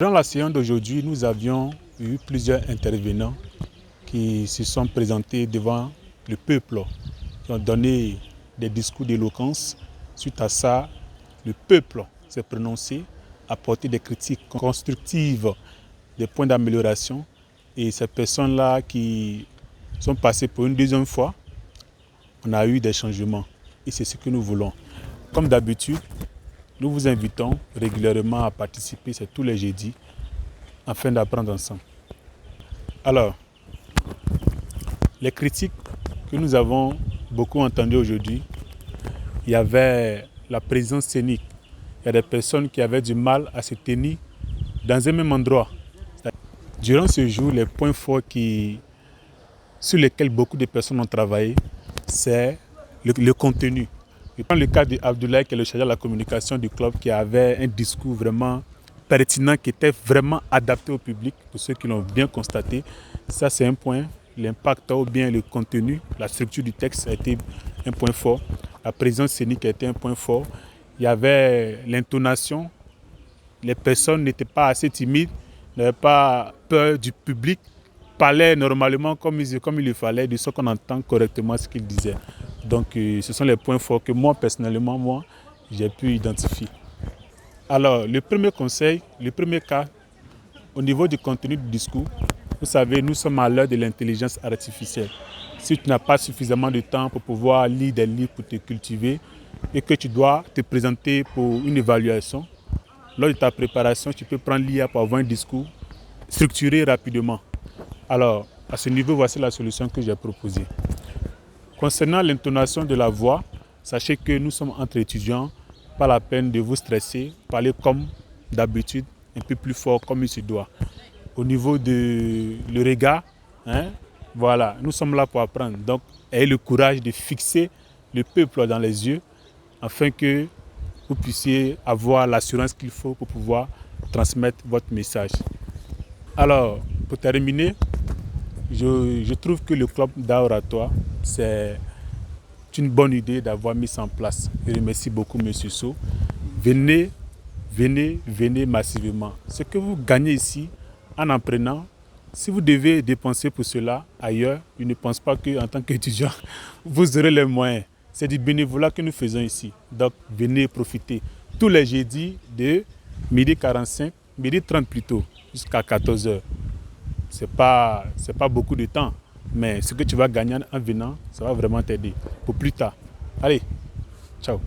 Dans la séance d'aujourd'hui, nous avions eu plusieurs intervenants qui se sont présentés devant le peuple, qui ont donné des discours d'éloquence. Suite à ça, le peuple s'est prononcé, apporté des critiques constructives, des points d'amélioration. Et ces personnes-là qui sont passées pour une deuxième fois, on a eu des changements. Et c'est ce que nous voulons. Comme d'habitude, nous vous invitons régulièrement à participer, c'est tous les jeudis, afin d'apprendre ensemble. Alors, les critiques que nous avons beaucoup entendues aujourd'hui, il y avait la présence scénique. Il y a des personnes qui avaient du mal à se tenir dans un même endroit. Durant ce jour, les points forts sur lesquels beaucoup de personnes ont travaillé, c'est le contenu. Je prends le cas d'Abdoulaye, qui est le chargé de la communication du club, qui avait un discours vraiment pertinent, qui était vraiment adapté au public, pour ceux qui l'ont bien constaté. Ça, c'est un point. L'impact ou bien le contenu, la structure du texte a été un point fort. La présence scénique a été un point fort. Il y avait l'intonation. Les personnes n'étaient pas assez timides, n'avaient pas peur du public, parlaient normalement comme il le fallait, de ce qu'on entend correctement ce qu'ils disaient. Donc, ce sont les points forts que moi, personnellement, j'ai pu identifier. Alors, le premier conseil, le premier cas, au niveau du contenu du discours, vous savez, nous sommes à l'heure de l'intelligence artificielle. Si tu n'as pas suffisamment de temps pour pouvoir lire des livres pour te cultiver et que tu dois te présenter pour une évaluation, lors de ta préparation, tu peux prendre l'IA pour avoir un discours structuré rapidement. Alors, à ce niveau, voici la solution que j'ai proposée. Concernant l'intonation de la voix, sachez que nous sommes entre étudiants, pas la peine de vous stresser, parlez comme d'habitude, un peu plus fort comme il se doit. Au niveau de le regard, voilà, nous sommes là pour apprendre. Donc, ayez le courage de fixer le peuple dans les yeux afin que vous puissiez avoir l'assurance qu'il faut pour pouvoir transmettre votre message. Alors, pour terminer, je trouve que le club d'art oratoire, c'est une bonne idée d'avoir mis ça en place. Je remercie beaucoup M. Sow. Venez massivement. Ce que vous gagnez ici, en apprenant, si vous devez dépenser pour cela ailleurs, je ne pense pas qu'en tant qu'étudiant, vous aurez les moyens. C'est du bénévolat que nous faisons ici. Donc, venez profiter. Tous les jeudis de 12h45, 12h30 plutôt, jusqu'à 14h. Ce n'est pas beaucoup de temps, mais ce que tu vas gagner en venant, ça va vraiment t'aider pour plus tard. Allez, ciao.